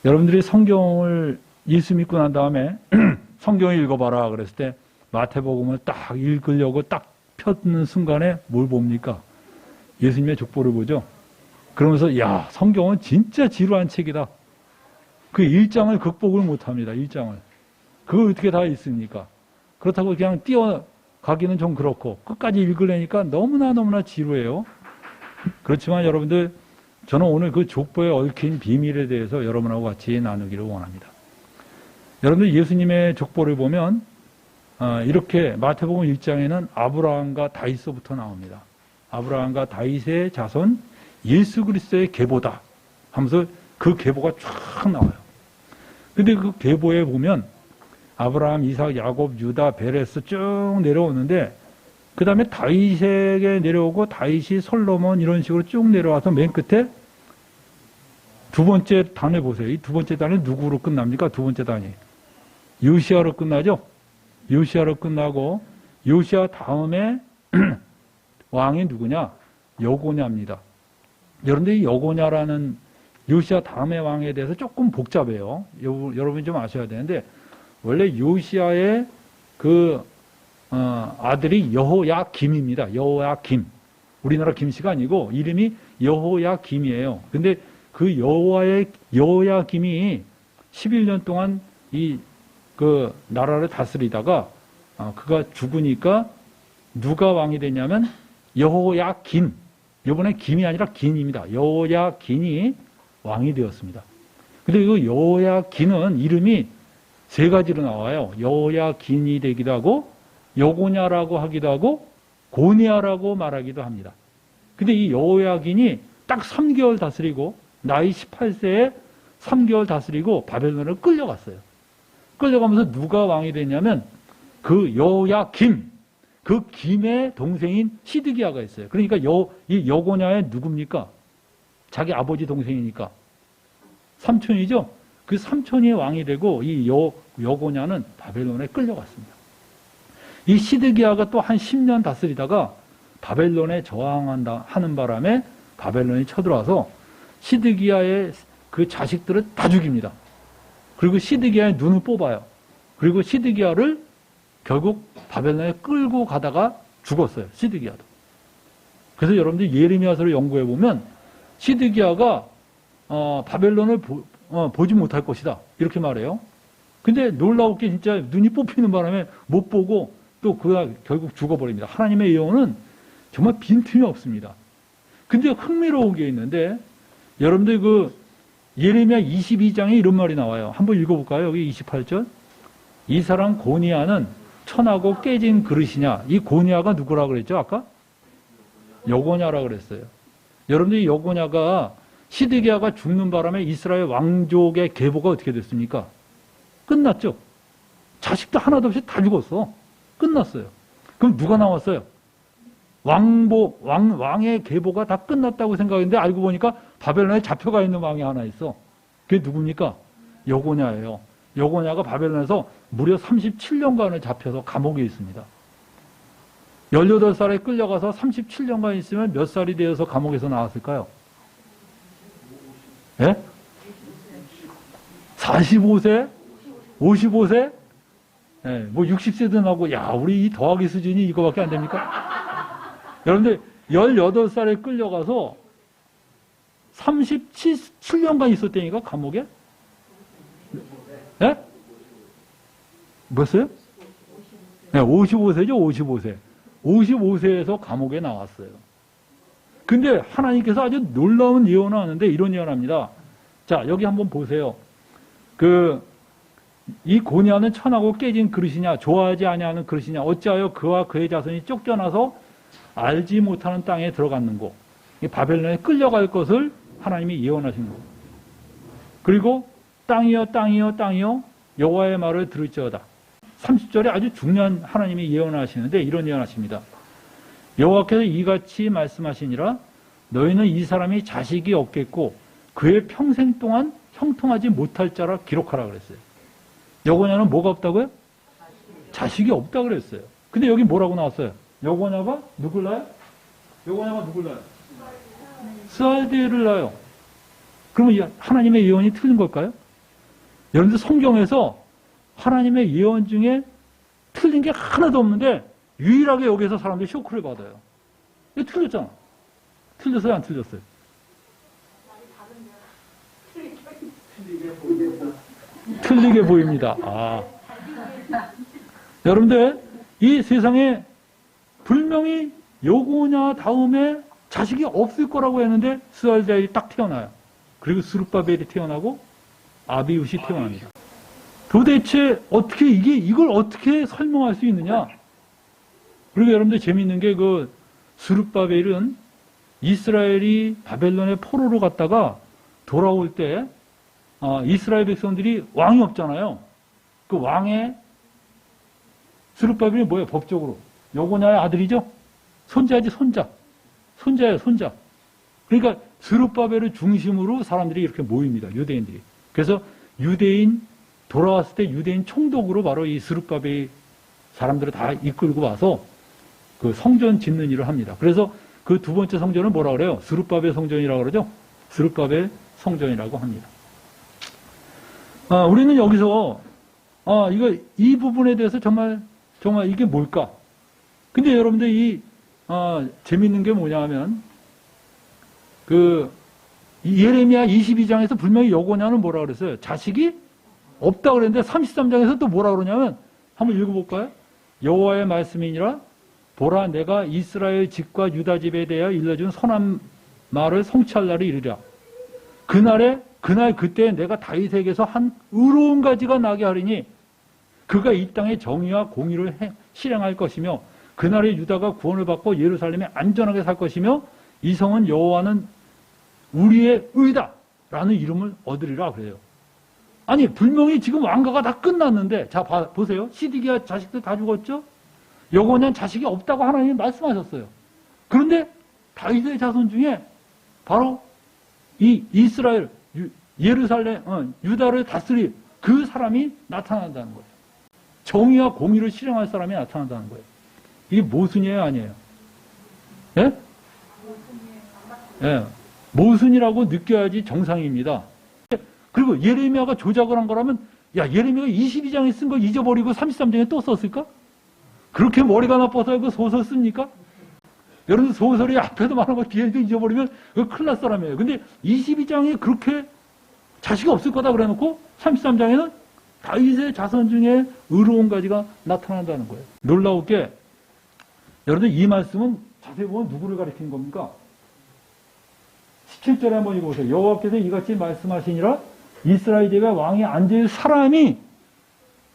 여러분들이 성경을 예수 믿고 난 다음에 성경을 읽어봐라 그랬을 때 마태복음을 딱 읽으려고 딱 펴는 순간에 뭘 봅니까? 예수님의 족보를 보죠. 그러면서 야, 성경은 진짜 지루한 책이다. 그 1장을 극복을 못합니다. 1장을. 그걸 어떻게 다 있습니까? 그렇다고 그냥 뛰어가기는 좀 그렇고 끝까지 읽으려니까 너무나 지루해요. 그렇지만 여러분들, 저는 오늘 그 족보에 얽힌 비밀에 대해서 여러분하고 같이 나누기를 원합니다. 여러분들 예수님의 족보를 보면 이렇게 마태복음 1장에는 아브라함과 다윗서부터 나옵니다. 아브라함과 다윗의 자손 예수 그리스도의 계보다 하면서 그 계보가 쫙 나와요. 근데 그 계보에 보면 아브라함, 이삭, 야곱, 유다, 베레스 쭉 내려오는데 그 다음에 다윗에게 내려오고 다윗이 솔로몬 이런 식으로 쭉 내려와서 맨 끝에 두 번째 단에 보세요. 이 두 번째 단이 누구로 끝납니까? 두 번째 단이 요시아로 끝나죠. 요시아로 끝나고 요시아 다음에 왕이 누구냐? 여고냐입니다. 여러분들 이 여고냐라는 요시아 다음의 왕에 대해서 조금 복잡해요. 여러분이 좀 아셔야 되는데 원래 요시아의 그 아들이 여호야김입니다. 여호야김. 우리나라 김씨가 아니고 이름이 여호야김이에요. 근데 그 여호야김이 11년 동안 그 나라를 다스리다가 그가 죽으니까 누가 왕이 됐냐면 여호야긴. 이번에 김이 아니라 긴입니다. 여호야긴이 왕이 되었습니다. 근데 그 여호야긴은 이름이 세 가지로 나와요. 여호야긴이 되기도 하고 여고냐라고 하기도 하고 고니아라고 말하기도 합니다. 근데 이 여호야긴이 딱 3개월 다스리고 나이 18세에 3개월 다스리고 바벨론을 끌려갔어요. 끌려가면서 누가 왕이 됐냐면 그 여호야김, 그 김의 동생인 시드기야가 있어요. 그러니까 이 여고냐의 누굽니까? 자기 아버지 동생이니까 삼촌이죠. 그 삼촌이 왕이 되고 이 여고냐는 바벨론에 끌려갔습니다. 이 시드기야가 또 한 10년 다스리다가 바벨론에 저항한다 하는 바람에 바벨론이 쳐들어와서 시드기야의 그 자식들을 다 죽입니다. 그리고 시드기야의 눈을 뽑아요. 그리고 시드기야를 결국 바벨론에 끌고 가다가 죽었어요. 시드기야도. 그래서 여러분들 예레미야서를 연구해 보면 시드기야가 바벨론을 보지 못할 것이다 이렇게 말해요. 근데 놀라웠게 진짜 눈이 뽑히는 바람에 못 보고 또 그가 결국 죽어버립니다. 하나님의 예언은 정말 빈틈이 없습니다. 근데 흥미로운 게 있는데 여러분들 그 예레미야 22장에 이런 말이 나와요. 한번 읽어볼까요? 여기 28절. 이 사람 고니아는 천하고 깨진 그릇이냐. 이 고니아가 누구라 그랬죠 아까? 여고냐라 그랬어요. 여러분들 이 여고냐가 시드기야가 죽는 바람에 이스라엘 왕족의 계보가 어떻게 됐습니까? 끝났죠. 자식도 하나도 없이 다 죽었어. 끝났어요. 그럼 누가 나왔어요? 왕의 계보가 다 끝났다고 생각했는데 알고 보니까 바벨론에 잡혀가 있는 왕이 하나 있어. 그게 누굽니까? 여고냐예요. 여고냐가 바벨론에서 무려 37년간을 잡혀서 감옥에 있습니다. 18살에 끌려가서 37년간 있으면 몇 살이 되어서 감옥에서 나왔을까요? 예? 45세? 55세? 예, 뭐 60세도 나고, 야, 우리 이 더하기 수준이 이거밖에 안 됩니까? 여러분들, 18살에 끌려가서 37년간 있었다니까, 감옥에? 예? 뭐였어요? 네, 55세죠, 55세. 55세에서 감옥에 나왔어요. 근데 하나님께서 아주 놀라운 예언을 하는데 이런 예언을 합니다. 자, 여기 한번 보세요. 이 고니아는 천하고 깨진 그릇이냐, 좋아하지 아니하는 그릇이냐, 어찌하여 그와 그의 자손이 쫓겨나서 알지 못하는 땅에 들어갔는고. 바벨론에 끌려갈 것을 하나님이 예언하신 거고. 그리고 땅이여 땅이여 땅이여 여호와의 말을 들을지어다. 30절에 아주 중요한 하나님이 예언하시는데 이런 예언하십니다. 여호와께서 이같이 말씀하시니라 너희는 이 사람이 자식이 없겠고 그의 평생 동안 형통하지 못할 자라 기록하라 그랬어요. 여고냐는 뭐가 없다고요? 자식이 없다 그랬어요. 근데 여기 뭐라고 나왔어요? 여고냐가 누굴 낳아요? 여고냐가 누굴 낳아요? 스알디엘을 낳아요. 그러면 하나님의 예언이 틀린 걸까요? 여러분들 성경에서 하나님의 예언 중에 틀린 게 하나도 없는데 유일하게 여기서 사람들이 쇼크를 받아요. 이거 틀렸잖아. 틀렸어요? 안 틀렸어요? 틀리게 보입니다. 아. 여러분들, 이 세상에 분명히 여고냐 다음에 자식이 없을 거라고 했는데 스알자일이 딱 태어나요. 그리고 스룹바벨이 태어나고 아비웃이 태어납니다. 도대체 어떻게 이걸 어떻게 설명할 수 있느냐? 그리고 여러분들 재미있는 게 그 스룹바벨은 이스라엘이 바벨론의 포로로 갔다가 돌아올 때 이스라엘 백성들이 왕이 없잖아요. 그 왕의 스룹바벨이 뭐예요? 법적으로 여고냐의 아들이죠? 손자지 손자. 손자예요, 손자. 그러니까 스룹바벨을 중심으로 사람들이 이렇게 모입니다. 유대인들이. 그래서 유대인 돌아왔을 때 유대인 총독으로 바로 이 스룹바벨 사람들을 다 이끌고 와서 그 성전 짓는 일을 합니다. 그래서 그 두 번째 성전은 뭐라 그래요? 스룹바벨 성전이라고 그러죠? 스룹바벨 성전이라고 합니다. 우리는 여기서 이 부분에 대해서 정말 이게 뭘까? 근데 여러분들 재밌는 게 뭐냐 하면 예레미야 22장에서 분명히 여고냐는 뭐라 그랬어요? 자식이 없다 그랬는데 33장에서 또 뭐라 그러냐면 한번 읽어볼까요? 여호와의 말씀이니라 보라 내가 이스라엘 집과 유다 집에 대하여 일러준 선한 말을 성취할 날이 이르리라. 그때 내가 다윗에게서 한 의로운 가지가 나게 하리니 그가 이 땅에 정의와 공의를 실행할 것이며 그날에 유다가 구원을 받고 예루살렘에 안전하게 살 것이며 이 성은 여호와는 우리의 의다 라는 이름을 얻으리라 그래요. 아니 분명히 지금 왕가가 다 끝났는데 자 보세요. 시드기야 자식들 다 죽었죠? 여고냐 자식이 없다고 하나님이 말씀하셨어요. 그런데 다윗의 자손 중에 바로 이 이스라엘 예루살렘 유다를 다스릴 그 사람이 나타난다는 거예요. 정의와 공의를 실행할 사람이 나타난다는 거예요. 이게 모순이에요, 아니에요? 예? 예. 모순이라고 느껴야지 정상입니다. 그리고 예레미야가 조작을 한 거라면 예레미야가 22장에 쓴 거 잊어버리고 33장에 또 썼을까? 그렇게 머리가 나빠서 그 소설 씁니까? 여러분 소설이 앞에도 말하고 뒤에도 잊어버리면 그거 큰일 날 사람이에요. 근데 22장에 그렇게 자식이 없을 거다 그래놓고 33장에는 다윗의 자손 중에 의로운 가지가 나타난다는 거예요. 놀라울 게 여러분들 이 말씀은 자세히 보면 누구를 가리키는 겁니까? 17절에 한번 읽어보세요. 여호와께서 이같이 말씀하시니라 이스라엘 집에 왕이 앉을 사람이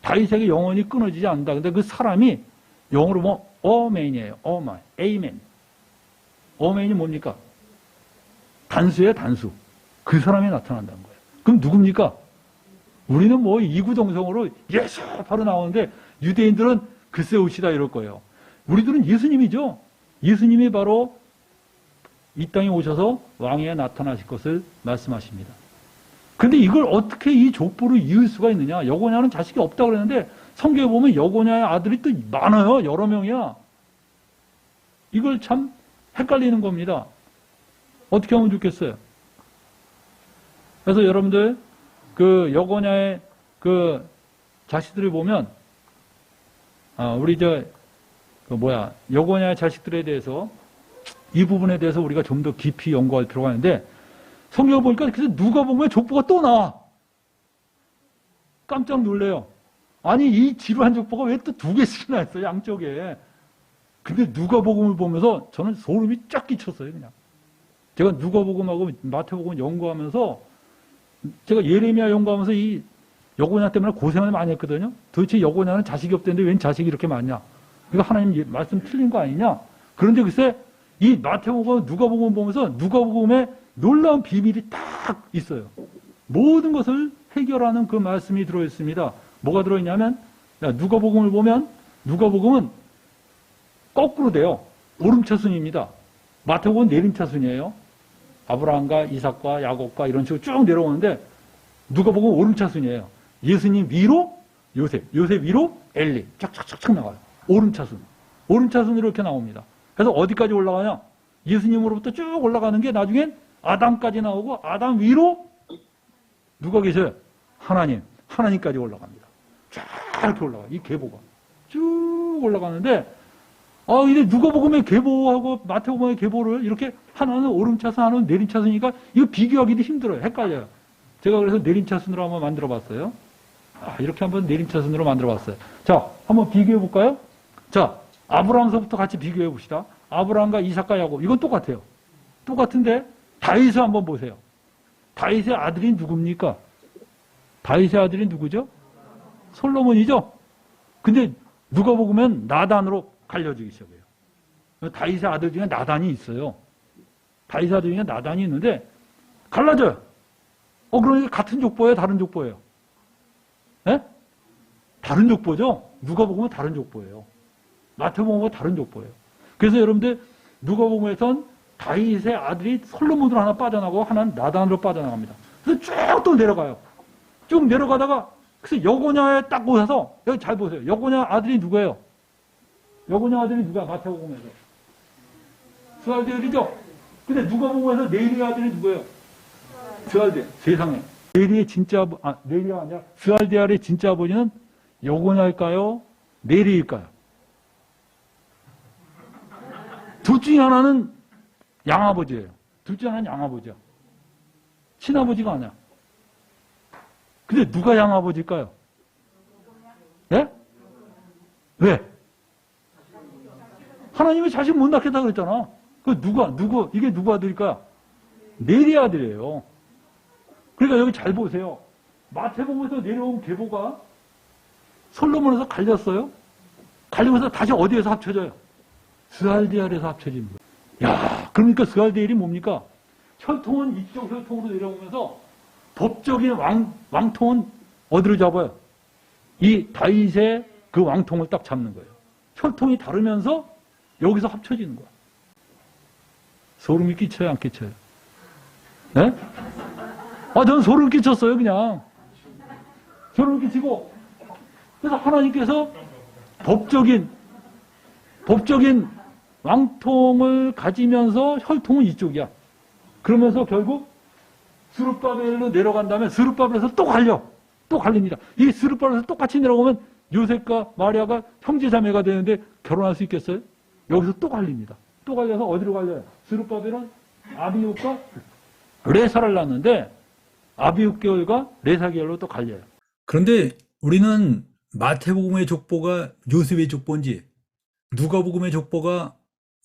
다윗에게 영원히 끊어지지 않는다. 근데 그 사람이 영어로 어맨이에요. 어맨. 에이맨. 어맨이 뭡니까? 단수예요, 단수. 그 사람이 나타난다는 거예요. 그럼 누굽니까? 우리는 이구동성으로 예수 바로 나오는데 유대인들은 글쎄 오시다 이럴 거예요. 우리들은 예수님이죠. 예수님이 바로 이 땅에 오셔서 왕위에 나타나실 것을 말씀하십니다. 근데 이걸 어떻게 이 족보를 이을 수가 있느냐? 여고냐는 자식이 없다고 그랬는데 성경에 보면 여고냐의 아들이 또 많아요. 여러 명이야. 이걸 참 헷갈리는 겁니다. 어떻게 하면 좋겠어요? 그래서 여러분들 그 여고냐의 그 자식들을 보면 우리 여고냐의 자식들에 대해서 이 부분에 대해서 우리가 좀 더 깊이 연구할 필요가 있는데 성경을 보니까 그래서 누가 보면 족보가 또 나와. 깜짝 놀래요. 아니 이 지루한 족보가 왜 또 2개씩이나 있어요 양쪽에. 근데 누가복음을 보면서 저는 소름이 쫙 끼쳤어요 그냥. 제가 누가복음하고 마태복음 연구하면서 제가 예레미야 연구하면서 이 여고냐 때문에 고생을 많이 했거든요. 도대체 여고냐는 자식이 없대는데 웬 자식이 이렇게 많냐. 이거 하나님 말씀 틀린 거 아니냐. 그런데 글쎄 이 마태복음 누가복음 보면서 누가복음에 놀라운 비밀이 딱 있어요. 모든 것을 해결하는 그 말씀이 들어있습니다. 뭐가 들어있냐면 누가복음을 보면 누가복음은 거꾸로 돼요. 오름차순입니다. 마태복음은 내림차순이에요. 아브라함과 이삭과 야곱과 이런 식으로 쭉 내려오는데 누가복음은 오름차순이에요. 예수님 위로 요셉 위로 엘리 쫙쫙쫙 나가요. 오름차순. 오름차순으로 이렇게 나옵니다. 그래서 어디까지 올라가냐? 예수님으로부터 쭉 올라가는 게 나중엔 아담까지 나오고 아담 위로 누가 계셔요? 하나님. 하나님까지 올라갑니다. 쫙 이렇게 올라가. 이 계보가 쭉 올라가는데 이제 누가복음의 계보하고 마태복음의 계보를 이렇게 하나는 오름차순 하나는 내림차순이니까 이거 비교하기도 힘들어요. 헷갈려요. 제가 그래서 내림차순으로 한번 만들어 봤어요. 이렇게 한번 내림차순으로 만들어 봤어요. 자, 한번 비교해 볼까요? 자, 아브라함서부터 같이 비교해 봅시다. 아브라함과 이삭과 야곱. 이건 똑같아요. 똑같은데 다윗을 한번 보세요. 다윗의 아들이 누굽니까? 다윗의 아들이 누구죠? 솔로몬이죠? 근데 누가복음은 나단으로 갈려지기 시작해요. 다윗의 아들 중에 나단이 있어요. 다윗의 아들 중에 나단이 있는데 갈라져요. 그러니까 같은 족보예요? 다른 족보예요? 예? 다른 족보죠? 누가복음은 다른 족보예요. 마태복음은 다른 족보예요. 그래서 여러분들 누가복음에선 다윗의 아들이 솔로몬으로 하나 빠져나가고 하나는 나단으로 빠져나갑니다. 그래서 쭉 또 내려가요. 쭉 내려가다가 그래서 여고냐에 딱 오셔서 여기 잘 보세요. 여고냐 아들이 누구예요? 여고냐 아들이 누가? 마태복음에서 스알디엘이죠. 근데 누가복음에서 네리의 아들이 누구예요? 스알디엘. 세상에 네리의 진짜 네리가 아니라 스알디엘의 진짜 아버지는 여고냐일까요? 네리일까요? 둘 중에 하나는 양아버지예요. 둘 중에 하나는 양아버지야. 친아버지가 아니야. 근데 누가 양아버지일까요? 예? 왜? 하나님이 자식 못 낳겠다 그랬잖아. 이게 누구 아들일까? 네리 아들이에요. 그러니까 여기 잘 보세요. 마태복음에서 내려온 계보가 솔로몬에서 갈렸어요. 갈리면서 다시 어디에서 합쳐져요? 스알디엘에서 합쳐진 거예요. 야, 그러니까 스알디엘이 뭡니까? 혈통은 이쪽 혈통으로 내려오면서 법적인 왕통은 어디로 잡아요? 이 다윗의 그 왕통을 딱 잡는 거예요. 혈통이 다르면서 여기서 합쳐지는 거야. 소름이 끼쳐요, 안 끼쳐요? 네? 저는 소름 끼쳤어요, 그냥. 소름 끼치고. 그래서 하나님께서 법적인 왕통을 가지면서 혈통은 이쪽이야. 그러면서 결국 스룹바벨로 내려간 다음에 스룹바벨에서 또 갈립니다. 이 스룹바벨에서 똑같이 내려오면 요셉과 마리아가 형제자매가 되는데 결혼할 수 있겠어요? 여기서 또 갈립니다. 또 갈려서 어디로 갈려요? 스룹바벨은 아비웃과 레사를 낳는데 아비웃 계열과 레사 계열로 또 갈려요. 그런데 우리는 마태복음의 족보가 요셉의 족보인지 누가복음의 족보가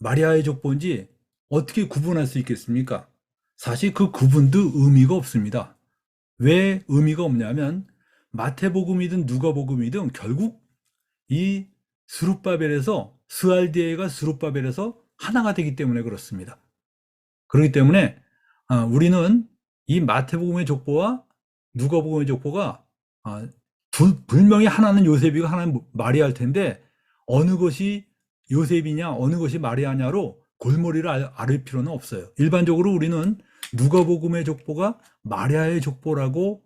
마리아의 족보인지 어떻게 구분할 수 있겠습니까? 사실 그 구분도 의미가 없습니다. 왜 의미가 없냐면 마태복음이든 누가복음이든 결국 이 스룹바벨에서 스알디엘과 스룹바벨에서 하나가 되기 때문에 그렇습니다. 그렇기 때문에 우리는 이 마태복음의 족보와 누가복음의 족보가 분명히 하나는 요셉이고 하나는 마리아일 텐데 어느 것이 요셉이냐 어느 것이 마리아냐로 골머리를 앓을 필요는 없어요. 일반적으로 우리는 누가복음의 족보가 마리아의 족보라고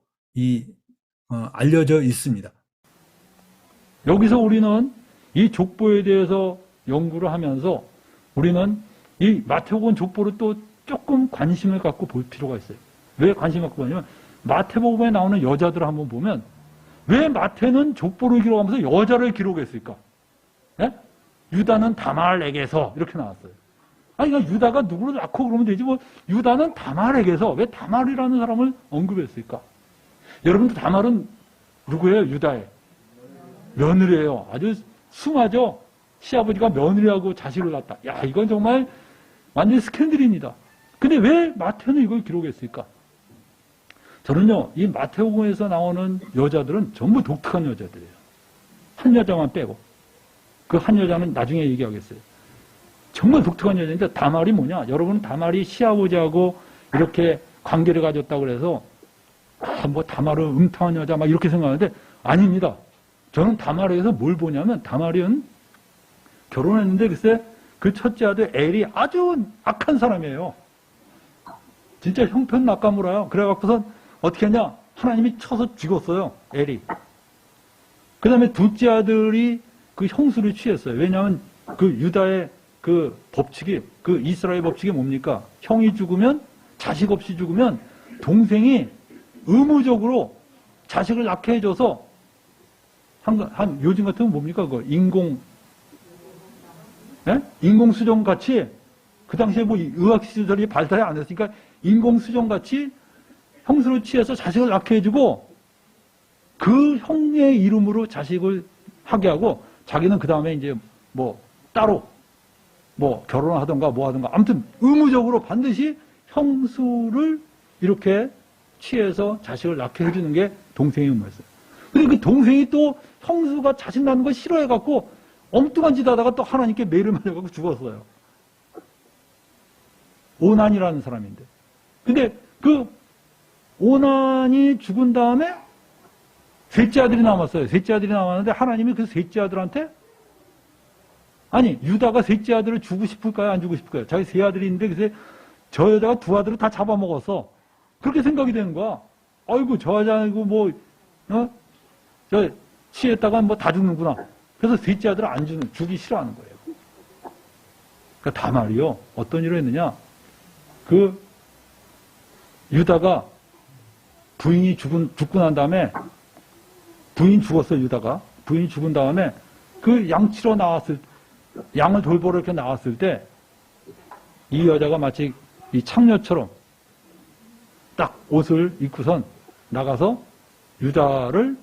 알려져 있습니다. 여기서 우리는 이 족보에 대해서 연구를 하면서 우리는 이 마태복음 족보를 또 조금 관심을 갖고 볼 필요가 있어요. 왜 관심을 갖고 보냐면 마태복음에 나오는 여자들을 한번 보면 왜 마태는 족보를 기록하면서 여자를 기록했을까? 예? 유다는 다말에게서 이렇게 나왔어요. 그러니까 유다가 누구를 낳고 그러면 되지 유다는 다말에게서 왜 다말이라는 사람을 언급했을까? 여러분들 다말은 누구예요? 유다의 며느리예요. 아주 숭하죠? 시아버지가 며느리하고 자식을 낳았다. 야, 이건 정말 완전 스캔들입니다. 근데 왜 마태는 이걸 기록했을까? 저는요, 이 마태복음에서 나오는 여자들은 전부 독특한 여자들이에요. 한 여자만 빼고. 그 한 여자는 나중에 얘기하겠어요. 정말 독특한 여자인데 다말이 뭐냐? 여러분 다말이 시아버지하고 이렇게 관계를 가졌다고 그래서 다말은 음탕한 여자 막 이렇게 생각하는데 아닙니다. 저는 다말에서 뭘 보냐면 다말은 결혼했는데 글쎄 그 첫째 아들 엘이 아주 악한 사람이에요. 진짜 형편 낙가물어요. 그래갖고서 어떻게 하냐? 하나님이 쳐서 죽었어요. 엘이. 그 다음에 둘째 아들이 그 형수를 취했어요. 왜냐하면 그 유다의 그 법칙이, 그 이스라엘 법칙이 뭡니까? 형이 죽으면, 자식 없이 죽으면 동생이 의무적으로 자식을 낳게 해줘서 요즘 같으면 뭡니까? 인공수정 같이 그 당시에 뭐 의학시설이 발달이 안 됐으니까 인공수정 같이 형수로 취해서 자식을 낳게 해주고 그 형의 이름으로 자식을 하게 하고 자기는 그 다음에 이제 뭐 따로 뭐 결혼하던가 뭐 하던가 아무튼 의무적으로 반드시 형수를 이렇게 취해서 자식을 낳게 해주는 게 동생의 의무였어요. 근데 그 동생이 또 형수가 자식 낳는 걸 싫어해갖고 엉뚱한 짓 하다가 또 하나님께 매를 맞아갖고 죽었어요. 오난이라는 사람인데. 근데 그 오난이 죽은 다음에 셋째 아들이 남았어요. 셋째 아들이 남았는데 하나님이 그 셋째 아들한테 아니 유다가 셋째 아들을 주고 싶을까요? 안 주고 싶을까요? 자기 세 아들이 있는데 그래서 저 여자가 두 아들을 다 잡아먹었어. 그렇게 생각이 되는 거야. 아이고 저 여자이고 뭐 저 취했다가 뭐 다 죽는구나. 그래서 셋째 아들을 안 주기 싫어하는 거예요. 그러니까 다말이요. 어떤 일을 했느냐. 그 유다가 부인이 죽고 난 다음에 부인 죽었어 유다가. 부인이 죽은 다음에 그 양치러 나왔을 양을 돌보러 이렇게 나왔을 때 이 여자가 마치 이 창녀처럼 딱 옷을 입고선 나가서 유다를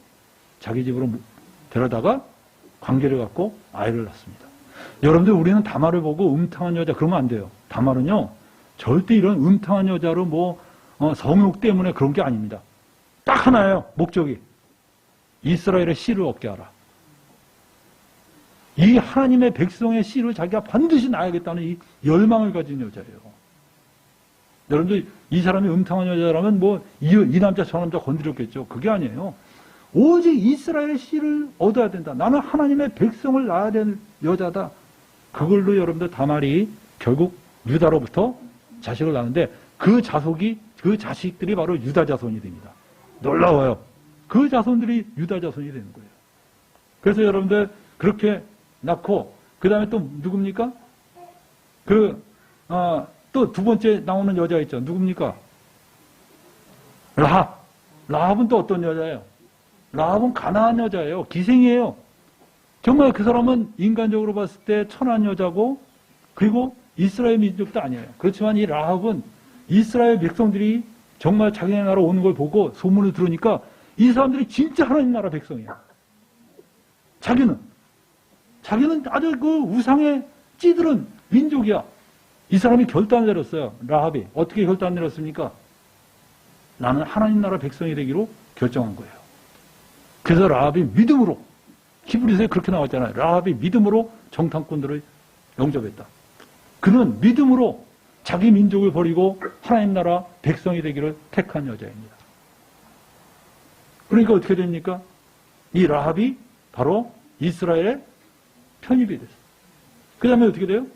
자기 집으로 데려다가 관계를 갖고 아이를 낳습니다. 여러분들 우리는 다말을 보고 음탕한 여자 그러면 안 돼요. 다말은요 절대 이런 음탕한 여자로 뭐 성욕 때문에 그런 게 아닙니다. 딱 하나예요. 목적이 이스라엘의 씨를 얻게 하라. 이 하나님의 백성의 씨를 자기가 반드시 낳아야겠다는 이 열망을 가진 여자예요. 여러분들 이 사람이 음탕한 여자라면 뭐 이 남자 저 남자 건드렸겠죠. 그게 아니에요. 오직 이스라엘의 씨를 얻어야 된다. 나는 하나님의 백성을 낳아야 되는 여자다. 그걸로 여러분들 다말이 결국 유다로부터 자식을 낳는데 그 자식들이 바로 유다 자손이 됩니다. 놀라워요. 그 자손들이 유다 자손이 되는 거예요. 그래서 여러분들 그렇게 낳고 그 다음에 또 누굽니까? 또 두 번째 나오는 여자 있죠. 누굽니까? 라합. 라합은 또 어떤 여자예요? 라합은 가나안 여자예요. 기생이에요. 정말 그 사람은 인간적으로 봤을 때 천한 여자고 그리고 이스라엘 민족도 아니에요. 그렇지만 이 라합은 이스라엘 백성들이 정말 자기네 나라 오는 걸 보고 소문을 들으니까 이 사람들이 진짜 하나님 나라 백성이에요. 자기는 아주 그 우상에 찌들은 민족이야. 이 사람이 결단을 내렸어요. 라합이. 어떻게 결단 내렸습니까? 나는 하나님 나라 백성이 되기로 결정한 거예요. 그래서 라합이 믿음으로, 히브리서에 그렇게 나왔잖아요. 라합이 믿음으로 정탐꾼들을 영접했다. 그는 믿음으로 자기 민족을 버리고 하나님 나라 백성이 되기를 택한 여자입니다. 그러니까 어떻게 됩니까? 이 라합이 바로 이스라엘의 편입이 됐어요. 그 다음에 어떻게 돼요?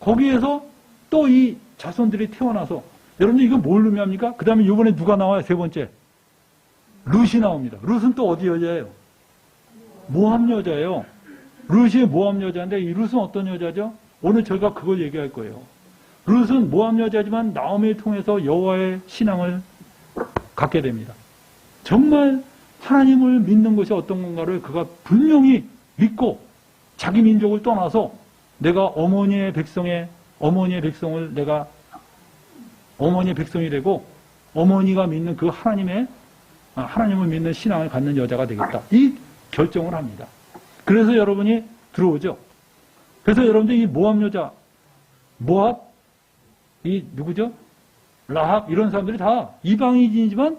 거기에서 또 이 자손들이 태어나서 여러분 이거 뭘 의미합니까? 그 다음에 이번에 누가 나와요? 세 번째. 룻이 나옵니다. 룻은 또 어디 여자예요? 모함 여자예요. 룻이 모함 여자인데 이 룻은 어떤 여자죠? 오늘 저희가 그걸 얘기할 거예요. 룻은 모함 여자지만 나오미를 통해서 여호와의 신앙을 갖게 됩니다. 정말 하나님을 믿는 것이 어떤 건가를 그가 분명히 믿고 자기 민족을 떠나서 내가 어머니의 백성을 내가 어머니의 백성이 되고 어머니가 믿는 그 하나님을 믿는 신앙을 갖는 여자가 되겠다. 이 결정을 합니다. 그래서 여러분이 들어오죠. 그래서 여러분들 이 모압 여자, 이 누구죠? 라합 이런 사람들이 다 이방인이지만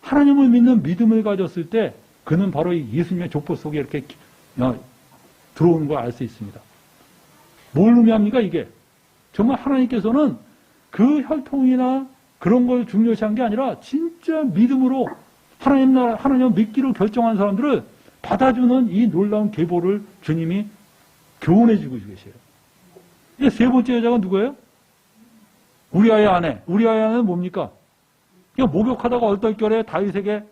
하나님을 믿는 믿음을 가졌을 때 그는 바로 이 예수님의 족보 속에 이렇게 들어오는 걸 알 수 있습니다. 뭘 의미합니까 이게? 정말 하나님께서는 그 혈통이나 그런 걸 중요시한 게 아니라 진짜 믿음으로 하나님을 믿기로 결정한 사람들을 받아주는 이 놀라운 계보를 주님이 교훈해 주고 계세요. 이제 세 번째 여자가 누구예요? 우리아의 아내. 우리아의 아내는 뭡니까? 목욕하다가 얼떨결에 다윗에게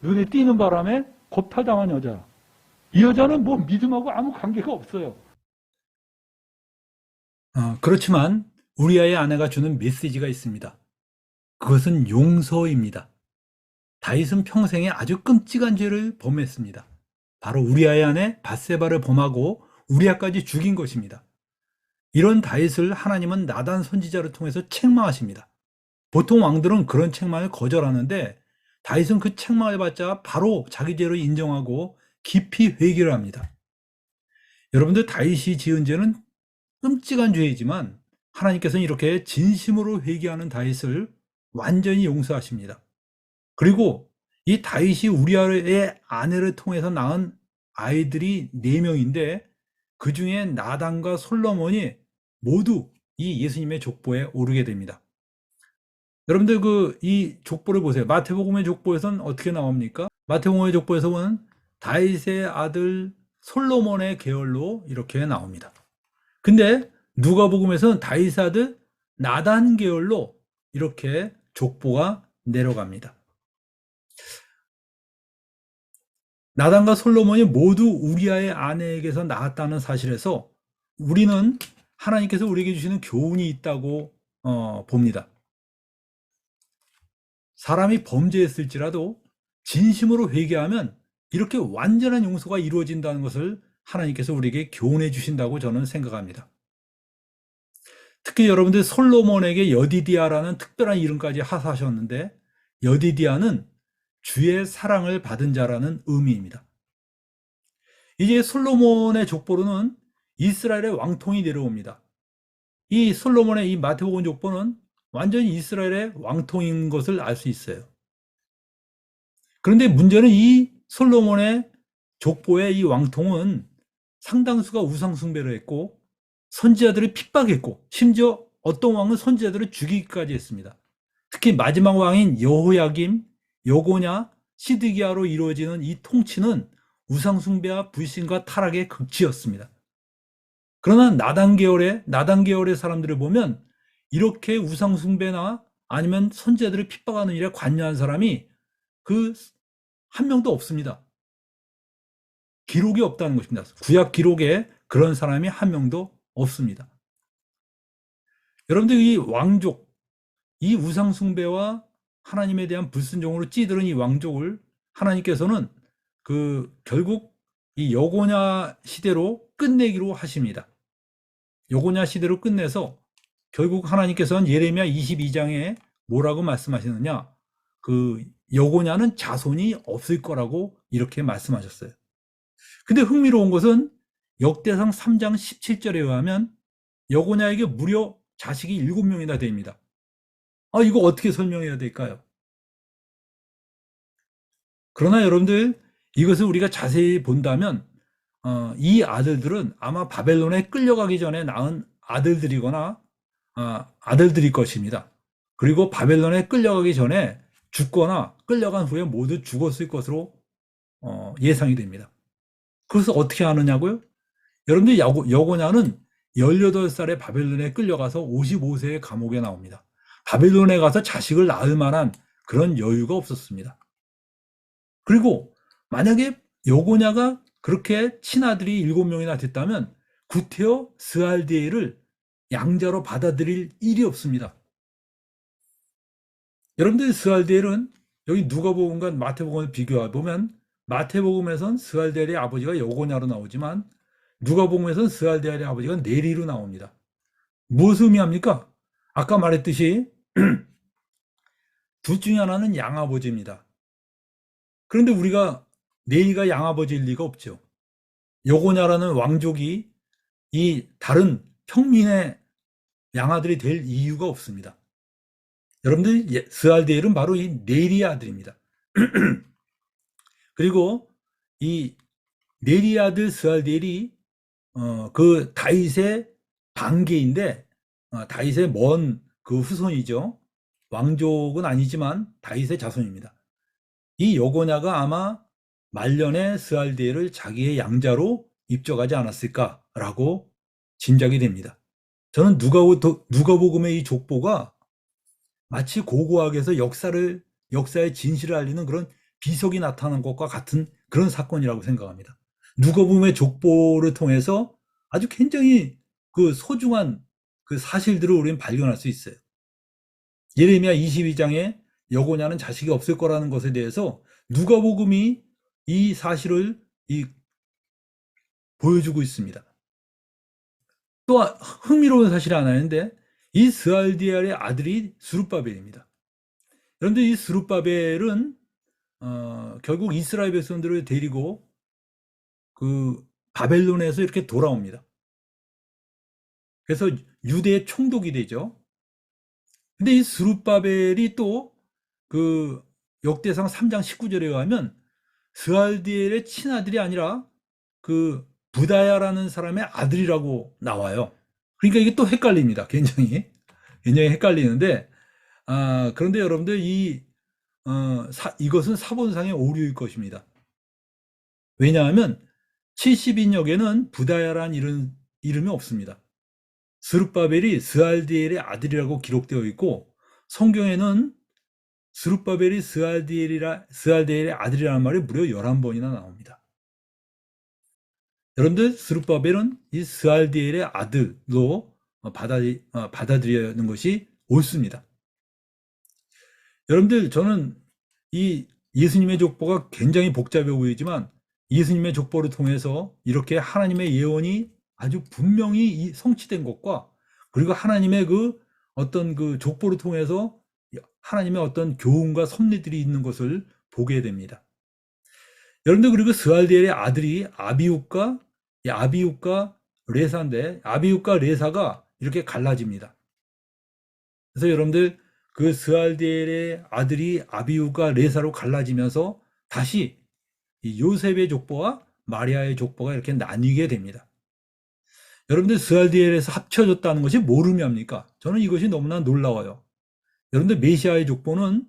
눈에 띄는 바람에 겁탈당한 여자. 이 여자는 뭐 믿음하고 아무 관계가 없어요. 그렇지만 우리아의 아내가 주는 메시지가 있습니다. 그것은 용서입니다. 다윗은 평생에 아주 끔찍한 죄를 범했습니다. 바로 우리아의 아내 밧세바를 범하고 우리아까지 죽인 것입니다. 이런 다윗을 하나님은 나단 선지자를 통해서 책망하십니다. 보통 왕들은 그런 책망을 거절하는데 다윗은 그 책망을 받자 바로 자기 죄를 인정하고 깊이 회개를 합니다. 여러분들, 다윗이 지은 죄는 끔찍한 죄이지만 하나님께서는 이렇게 진심으로 회개하는 다윗을 완전히 용서하십니다. 그리고 이 다윗이 우리아의 아내를 통해서 낳은 아이들이 4명인데 그 중에 나단과 솔로몬이 모두 이 예수님의 족보에 오르게 됩니다. 여러분들, 이 족보를 보세요. 마태복음의 족보에서는 어떻게 나옵니까? 마태복음의 족보에서는 다윗의 아들 솔로몬의 계열로 이렇게 나옵니다. 근데 누가복음에서는 다윗의 아들 나단 계열로 이렇게 족보가 내려갑니다. 나단과 솔로몬이 모두 우리아의 아내에게서 낳았다는 사실에서 우리는 하나님께서 우리에게 주시는 교훈이 있다고 봅니다. 사람이 범죄했을지라도 진심으로 회개하면 이렇게 완전한 용서가 이루어진다는 것을 하나님께서 우리에게 교훈해 주신다고 저는 생각합니다. 특히 여러분들, 솔로몬에게 여디디아라는 특별한 이름까지 하사하셨는데 여디디아는 주의 사랑을 받은 자라는 의미입니다. 이제 솔로몬의 족보로는 이스라엘의 왕통이 내려옵니다. 이 솔로몬의 이 마태복음 족보는 완전히 이스라엘의 왕통인 것을 알 수 있어요. 그런데 문제는 이 솔로몬의 족보의 이 왕통은 상당수가 우상숭배를 했고 선지자들을 핍박했고 심지어 어떤 왕은 선지자들을 죽이기까지 했습니다. 특히 마지막 왕인 여호야김, 여고냐, 시드기야로 이루어지는 이 통치는 우상숭배와 불신과 타락의 극치였습니다. 그러나 나단 계열의 사람들을 보면 이렇게 우상숭배나 아니면 선지자들을 핍박하는 일에 관여한 사람이 한 명도 없습니다. 기록이 없다는 것입니다. 구약 기록에 그런 사람이 한 명도 없습니다. 여러분들, 이 왕족, 이 우상숭배와 하나님에 대한 불순종으로 찌들은 이 왕족을 하나님께서는 결국 이 여고냐 시대로 끝내기로 하십니다. 여고냐 시대로 끝내서 결국 하나님께서는 예레미야 22장에 뭐라고 말씀하시느냐, 여고냐는 자손이 없을 거라고 이렇게 말씀하셨어요. 근데 흥미로운 것은 역대상 3장 17절에 의하면 여고냐에게 무려 자식이 7명이나 됩니다. 이거 어떻게 설명해야 될까요? 그러나 여러분들, 이것을 우리가 자세히 본다면 이 아들들은 아마 바벨론에 끌려가기 전에 낳은 아들들이거나 아들들일 것입니다. 그리고 바벨론에 끌려가기 전에 죽거나 끌려간 후에 모두 죽었을 것으로 예상이 됩니다. 그래서 어떻게 하느냐고요? 여러분들, 여고냐는 18살에 바벨론에 끌려가서 55세에 감옥에 나옵니다. 바벨론에 가서 자식을 낳을 만한 그런 여유가 없었습니다. 그리고 만약에 여고냐가 그렇게 친아들이 7명이나 됐다면 구테여 스알디엘을 양자로 받아들일 일이 없습니다. 여러분들, 스알디엘은 여기 누가복음과 마태복음을 비교해 보면 마태복음에선 스알디엘의 아버지가 여고냐로 나오지만 누가복음에선 스알디엘의 아버지가 네리로 나옵니다. 무엇을 의미합니까? 아까 말했듯이 둘 중에 하나는 양아버지입니다. 그런데 우리가 네리가 양아버지일 리가 없죠. 여고냐라는 왕족이 이 다른 평민의 양아들이 될 이유가 없습니다. 여러분들, 스알디엘은 바로 이 네리의 아들입니다. 그리고 이 네리의 아들 스알디엘이 다윗의 반계인데 다윗의 먼 후손이죠. 왕족은 아니지만 다윗의 자손입니다. 이 여고냐가 아마 말년에 스알디엘을 자기의 양자로 입적하지 않았을까라고 짐작이 됩니다. 저는 누가복음의 이 족보가 마치 고고학에서 역사의 진실을 알리는 그런 비석이 나타난 것과 같은 그런 사건이라고 생각합니다. 누가복음의 족보를 통해서 아주 굉장히 소중한 사실들을 우리는 발견할 수 있어요. 예레미야 22장에 여고냐는 자식이 없을 거라는 것에 대해서 누가복음이 이 사실을 보여주고 있습니다. 또 흥미로운 사실이 하나 있는데 이 스알디엘의 아들이 스룹바벨입니다. 그런데 이 스룹바벨은 결국 이스라엘 백성들을 데리고 그 바벨론에서 이렇게 돌아옵니다. 그래서 유대의 총독이 되죠. 근데 이 스룹바벨이 또 그 역대상 3장 19절에 의하면 스알디엘의 친아들이 아니라 그 부다야라는 사람의 아들이라고 나와요. 그러니까 이게 또 헷갈립니다. 굉장히 헷갈리는데, 그런데 여러분들 이것은 사본상의 오류일 것입니다. 왜냐하면 70인역에는 부다야라는 이름이 없습니다. 스룹바벨이 스알디엘의 아들이라고 기록되어 있고, 성경에는 스룹바벨이 스알디엘의 아들이라는 말이 무려 11번이나 나옵니다. 여러분들, 스룹바벨은 이 스알디엘의 아들로 받아들이는 것이 옳습니다. 여러분들, 저는 이 예수님의 족보가 굉장히 복잡해 보이지만 예수님의 족보를 통해서 이렇게 하나님의 예언이 아주 분명히 성취된 것과, 그리고 하나님의 그 어떤 그 족보를 통해서 하나님의 어떤 교훈과 섭리들이 있는 것을 보게 됩니다. 여러분들, 그리고 스알디엘의 아들이 아비웃과 레사인데, 아비웃과 레사가 이렇게 갈라집니다. 그래서 여러분들, 그 스알디엘의 아들이 아비웃과 레사로 갈라지면서 다시 이 요셉의 족보와 마리아의 족보가 이렇게 나뉘게 됩니다. 여러분들, 스알디엘에서 합쳐졌다는 것이 뭘 의미합니까? 저는 이것이 너무나 놀라워요. 여러분들, 메시아의 족보는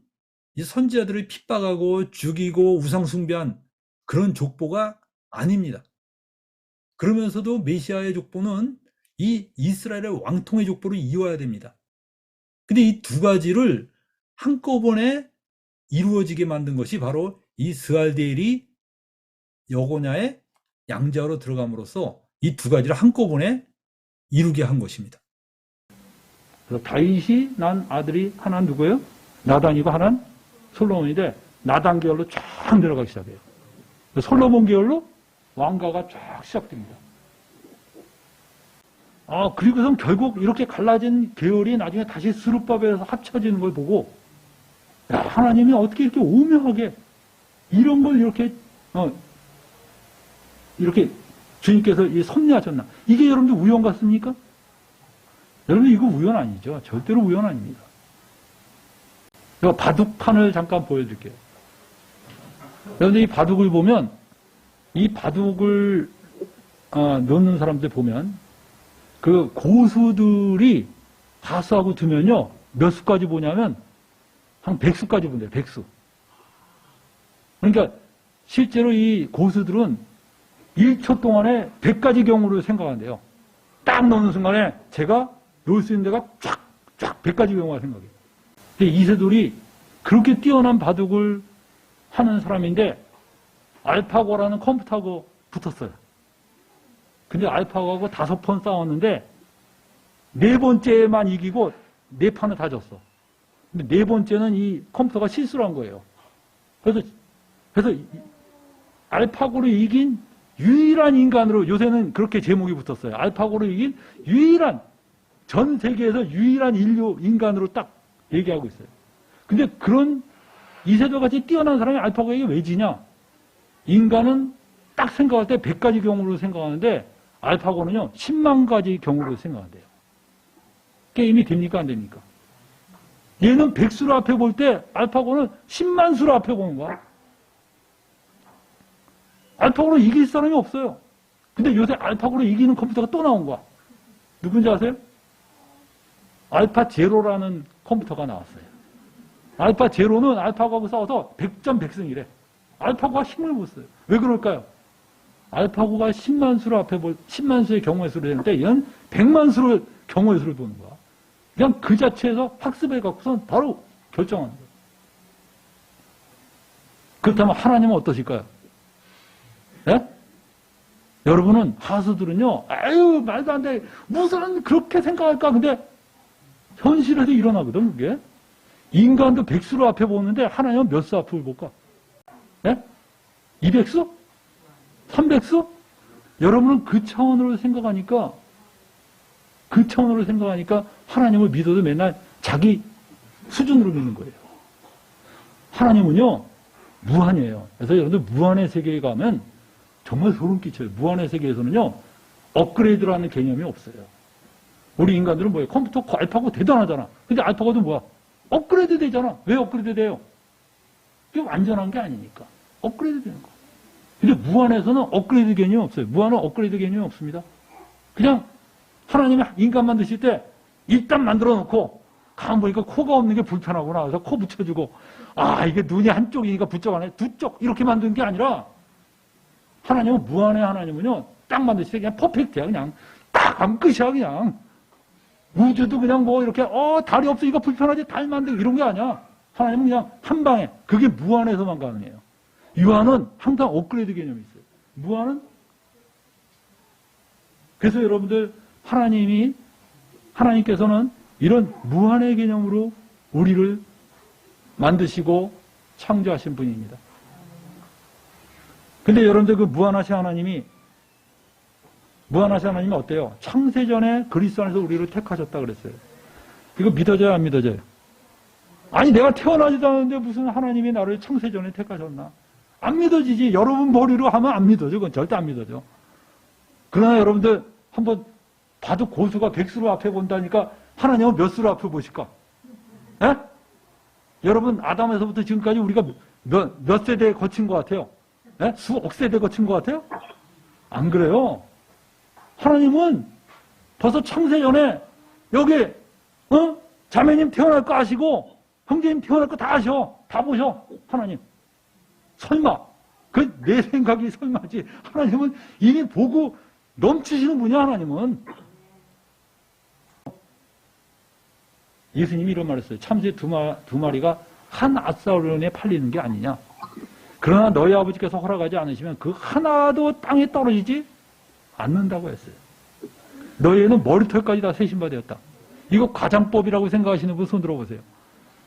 이 선지자들을 핍박하고 죽이고 우상숭배한 그런 족보가 아닙니다. 그러면서도 메시아의 족보는 이 이스라엘의 왕통의 족보를 이어야 됩니다. 근데 이 두 가지를 한꺼번에 이루어지게 만든 것이 바로 이 스알디엘이 여고냐의 양자로 들어감으로써 이 두 가지를 한꺼번에 이루게 한 것입니다. 그래서 다윗이 난 아들이 하나는 누구예요? 나단이고 하나는 솔로몬인데, 나단 계열로 쫙 내려가기 시작해요. 솔로몬 계열로 왕가가 쫙 시작됩니다. 그리고선 결국 이렇게 갈라진 계열이 나중에 다시 스룹바벨에서 합쳐지는 걸 보고, 야, 하나님이 어떻게 이렇게 오묘하게 이런 걸 이렇게 주님께서 섭리하셨나? 이게 여러분들 우연 같습니까? 여러분, 이거 우연 아니죠. 절대로 우연 아닙니다. 제가 바둑판을 잠깐 보여드릴게요. 여러분들, 이 바둑을 보면, 이 바둑을 넣는 사람들 보면, 그 고수들이 다수하고 두면요, 몇 수까지 보냐면, 한 100수까지 본대요, 100수. 그러니까, 실제로 이 고수들은 1초 동안에 100가지 경우를 생각한대요. 딱 넣는 순간에 제가 놓을 수 있는 데가 쫙 100가지 경우가 생각해요. 근데 이세돌이 그렇게 뛰어난 바둑을 하는 사람인데, 알파고라는 컴퓨터하고 붙었어요. 근데 알파고하고 5번 싸웠는데 4번째만 이기고 4판을 다 졌어. 근데 4번째는 이 컴퓨터가 실수를 한 거예요. 그래서 알파고를 이긴 유일한 인간으로, 요새는 그렇게 제목이 붙었어요. 알파고를 이긴 전 세계에서 유일한 인간으로 딱 얘기하고 있어요. 근데 그런 이세돌 같이 뛰어난 사람이 알파고에게 왜 지냐? 인간은 딱 생각할 때 100가지 경우로 생각하는데, 알파고는요 10만 가지 경우로 생각한대요. 게임이 됩니까, 안 됩니까? 얘는 100수를 앞에 볼 때 알파고는 10만 수를 앞에 보는 거야. 알파고를 이길 사람이 없어요. 근데 요새 알파고를 이기는 컴퓨터가 또 나온 거야. 누군지 아세요? 알파 제로라는 컴퓨터가 나왔어요. 알파 제로는 알파고하고 싸워서 100점 100승이래. 알파고가 힘을 못 써요. 왜 그럴까요? 알파고가 10만 수의 경우의 수를 되는데, 얘는 100만 수를 경우의 수를 보는 거야. 그냥 그 자체에서 학습해 갖고선 바로 결정하는 거예요. 그렇다면 하나님은 어떠실까요? 예? 여러분은, 하수들은요, 아유, 말도 안 돼. 무슨 그렇게 생각할까? 근데 현실에서 일어나거든, 그게. 인간도 백수로 앞에 보는데 하나님은 몇 수 앞을 볼까? 예? 200수? 300수? 여러분은 그 차원으로 생각하니까 하나님을 믿어도 맨날 자기 수준으로 믿는 거예요. 하나님은요, 무한이에요. 그래서 여러분들 무한의 세계에 가면 정말 소름 끼쳐요. 무한의 세계에서는요, 업그레이드라는 개념이 없어요. 우리 인간들은 뭐예요? 컴퓨터 알파고 대단하잖아. 근데 알파고도 뭐야? 업그레이드 되잖아. 왜 업그레이드 돼요? 이게 완전한 게 아니니까. 업그레이드 되는 거. 근데 무한에서는 업그레이드 개념이 없어요. 무한은 업그레이드 개념이 없습니다. 그냥 하나님이 인간 만드실 때 일단 만들어 놓고 가만 보니까 코가 없는 게 불편하구나. 그래서 코 붙여주고 이게 눈이 한쪽이니까 부쩍 안에 두 쪽 이렇게 만든 게 아니라 하나님은 무한의 하나님은요. 딱 만드실 때 그냥 퍼펙트야. 그냥 딱 하면 끝이야. 그냥. 우주도 그냥 뭐 이렇게 달이 없으니까 불편하지 달 만들고 이런 게 아니야. 하나님은 그냥 한 방에. 그게 무한에서만 가능해요. 유한은 항상 업그레이드 개념이 있어요. 무한은 그래서 여러분들 하나님께서는 이런 무한의 개념으로 우리를 만드시고 창조하신 분입니다. 근데 여러분들 그 무한하신 하나님이 어때요? 창세전에 그리스도 안에서 우리를 택하셨다 그랬어요. 이거 믿어져요, 안 믿어져요? 아니, 내가 태어나지도 않았는데 무슨 하나님이 나를 창세전에 택하셨나? 안 믿어지지. 여러분 머리로 하면 안 믿어져. 그건 절대 안 믿어져. 그러나 여러분들 한번 봐도 고수가 백수로 앞에 본다니까 하나님은 몇 수로 앞에 보실까? 에? 여러분 아담에서부터 지금까지 우리가 몇 세대 거친 것 같아요? 에? 수억 세대 거친 것 같아요? 안 그래요. 하나님은 벌써 창세전에 여기 자매님 태어날 거 아시고 형제님 태어날 거 다 아셔. 다 보셔. 하나님. 설마. 내 생각이 설마지. 하나님은 이미 보고 넘치시는 분이야, 하나님은. 예수님이 이런 말을 했어요. 참새 두 마리가 한 아싸론에 팔리는 게 아니냐. 그러나 너희 아버지께서 허락하지 않으시면 그 하나도 땅에 떨어지지 않는다고 했어요. 너희는 머리털까지 다 세신바 되었다. 이거 과장법이라고 생각하시는 분 손 들어보세요.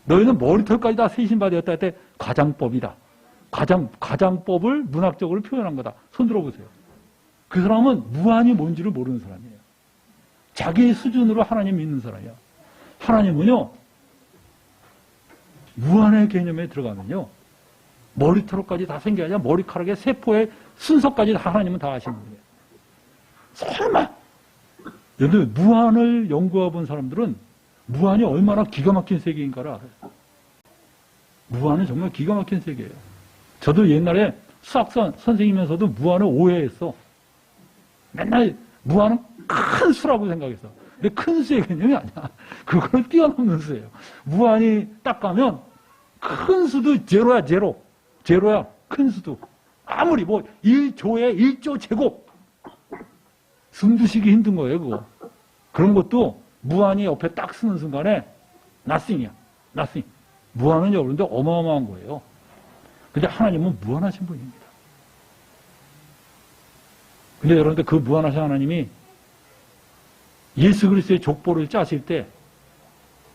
너희는 머리털까지 다 세신바 되었다 할 때 과장법이다. 과장법을 문학적으로 표현한 거다. 손 들어보세요. 그 사람은 무한이 뭔지를 모르는 사람이에요. 자기 수준으로 하나님 믿는 사람이야. 하나님은요, 무한의 개념에 들어가면요, 머리털까지 다 생겨 아니라 머리카락의 세포의 순서까지 다 하나님은 다 아시는 거예요. 설마! 여러분, 무한을 연구해 본 사람들은 무한이 얼마나 기가 막힌 세계인가를 알아요. 무한은 정말 기가 막힌 세계예요. 저도 옛날에 수학선 선생님이면서도 무한을 오해했어. 맨날 무한은 큰 수라고 생각했어. 근데 큰 수의 개념이 아니야. 그걸 뛰어넘는 수예요. 무한이 딱 가면 큰 수도 제로야, 제로. 제로야, 큰 수도. 아무리 1조에 1조 제곱. 숨도 쉬기 힘든 거예요, 그거. 그런 것도 무한이 옆에 딱 쓰는 순간에 nothing이야. nothing. 무한은 여러분들 어마어마한 거예요. 근데 하나님은 무한하신 분입니다. 근데 여러분들 그 무한하신 하나님이 예수 그리스도의 족보를 짜실 때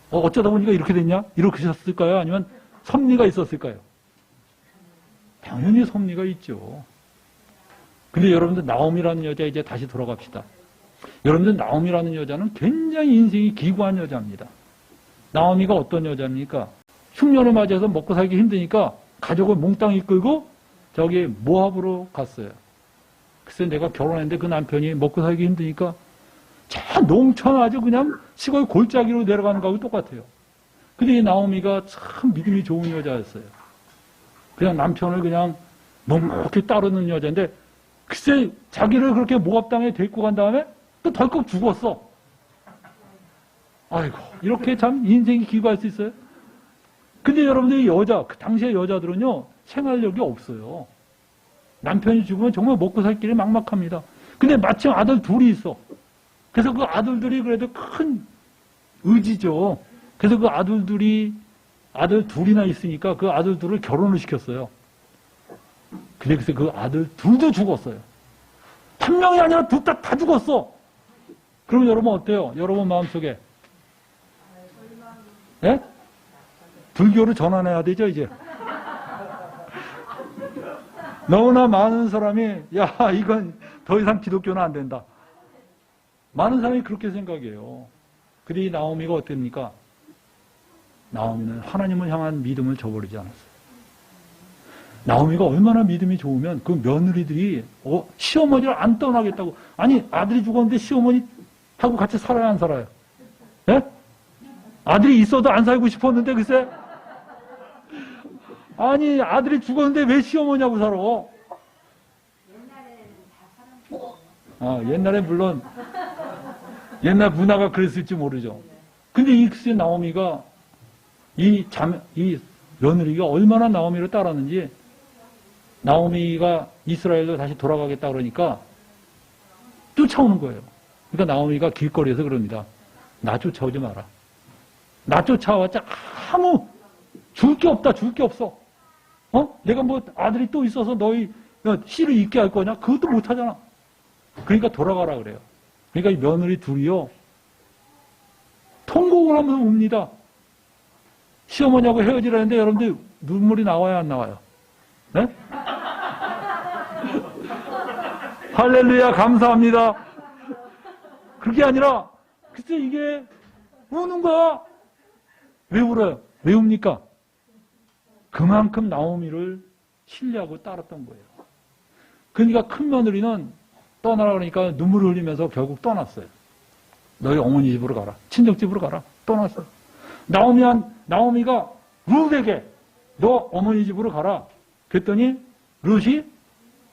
어쩌다 보니까 이렇게 됐냐? 이렇게 하셨을까요? 아니면 섭리가 있었을까요? 당연히 섭리가 있죠. 근데 여러분들 나옴이라는 여자 이제 다시 돌아갑시다. 여러분들 나옴이라는 여자는 굉장히 인생이 기구한 여자입니다. 나옴이가 어떤 여자입니까? 흉년을 맞이해서 먹고 살기 힘드니까 가족을 몽땅 이끌고 저기 모압으로 갔어요. 글쎄 내가 결혼했는데 그 남편이 먹고 살기 힘드니까 참 농촌 아주 그냥 시골 골짜기로 내려가는 거하고 똑같아요. 근데 이 나오미가 참 믿음이 좋은 여자였어요. 그냥 남편을 그냥 묵묵히 따르는 여자인데 글쎄 자기를 그렇게 모압 땅에 데리고 간 다음에 또 덜컥 죽었어. 아이고 이렇게 참 인생이 기구할 수 있어요? 근데 여러분들 그 당시의 여자들은요 생활력이 없어요. 남편이 죽으면 정말 먹고 살 길이 막막합니다. 근데 마침 아들 둘이 있어. 그래서 그 아들들이 그래도 큰 의지죠. 그래서 그 아들 둘이나 있으니까 그 아들 둘을 결혼을 시켰어요. 근데 그래서 그 아들 둘도 죽었어요. 한 명이 아니라 둘 다 죽었어. 그럼 여러분 어때요? 여러분 마음속에? 예? 불교로 전환해야 되죠, 이제. 너무나 많은 사람이, 야, 이건 더 이상 기독교는 안 된다. 많은 사람이 그렇게 생각해요. 근데 이 나오미가 어땠습니까? 나오미는 하나님을 향한 믿음을 저버리지 않았어요. 나오미가 얼마나 믿음이 좋으면 그 며느리들이 시어머니를 안 떠나겠다고. 아니, 아들이 죽었는데 시어머니하고 같이 살아야 안 살아요? 예? 아들이 있어도 안 살고 싶었는데 글쎄. 아니, 아들이 죽었는데 왜 시어머니하고 살아? 옛날에 물론 옛날 문화가 그랬을지 모르죠. 근데 이 글쎄 나오미가 이 며느리가 얼마나 나오미를 따랐는지, 나오미가 이스라엘로 다시 돌아가겠다 그러니까 쫓아오는 거예요. 그러니까 나오미가 길거리에서 그럽니다. 나 쫓아오지 마라. 나 쫓아왔자 아무 줄 게 없다, 줄 게 없어. 내가 뭐 아들이 또 있어서 너희 씨를 잊게 할 거냐? 그것도 못 하잖아. 그러니까 돌아가라 그래요. 그러니까 이 며느리 둘이요, 통곡을 하면서 웁니다. 시어머니하고 헤어지라는데 여러분들 눈물이 나와요, 안 나와요? 네? 할렐루야, 감사합니다. 그게 아니라, 글쎄 이게 우는 거야. 왜 울어요? 왜 웁니까? 그만큼 나오미를 신뢰하고 따랐던 거예요. 그러니까 큰 며느리는 떠나라 그러니까 눈물을 흘리면서 결국 떠났어요. 너희 어머니 집으로 가라. 친정집으로 가라. 떠났어요. 나오미가 룻에게 너 어머니 집으로 가라. 그랬더니 룻이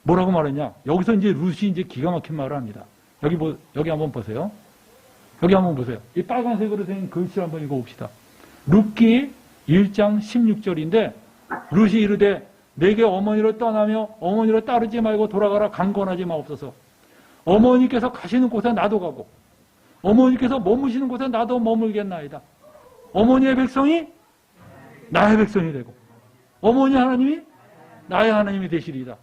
뭐라고 말했냐? 여기서 이제 룻이 이제 기가 막힌 말을 합니다. 여기 한번 보세요. 여기 한번 보세요. 이 빨간색으로 된 글씨를 한번 읽어봅시다. 룻기 1장 16절인데, 룻이 이르되 내게 어머니를 떠나며 어머니를 따르지 말고 돌아가라. 강권하지 마옵소서. 어머니께서 가시는 곳에 나도 가고 어머니께서 머무시는 곳에 나도 머물겠나이다. 어머니의 백성이 나의 백성이 되고 어머니 하나님이 나의 하나님이 되시리이다.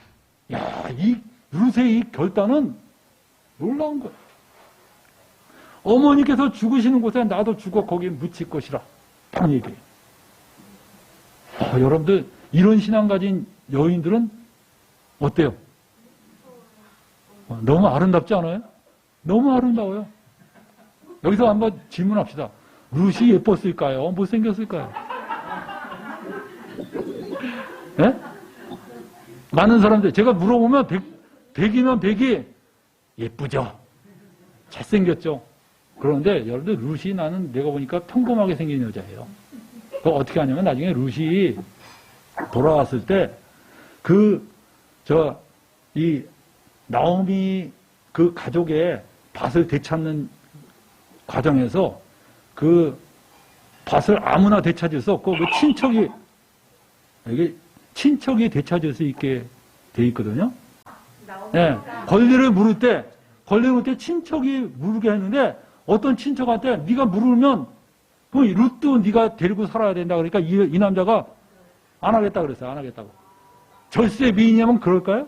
야, 이 룻의 이 결단은 놀라운 거예요. 어머니께서 죽으시는 곳에 나도 죽어 거기에 묻힐 것이라. 딱 얘기해요. 여러분들 이런 신앙 가진 여인들은 어때요? 너무 아름답지 않아요? 너무 아름다워요. 여기서 한번 질문합시다. 룻이 예뻤을까요? 못생겼을까요? 네? 많은 사람들, 제가 물어보면 100이면 100이 예쁘죠? 잘생겼죠? 그런데 여러분들 룻이 나는 내가 보니까 평범하게 생긴 여자예요. 그거 어떻게 하냐면 나중에 룻이 돌아왔을 때 이 나오미 그 가족의 밭을 되찾는 과정에서 그 밭을 아무나 되찾을 수 없고 그 친척이 되찾을 수 있게 돼 있거든요. 네, 권리를 물을 때 친척이 물게 했는데 어떤 친척한테 네가 물으면 그 룻도 네가 데리고 살아야 된다 그러니까 이 남자가 안 하겠다 그랬어요. 안 하겠다고. 절세 미인이면 그럴까요?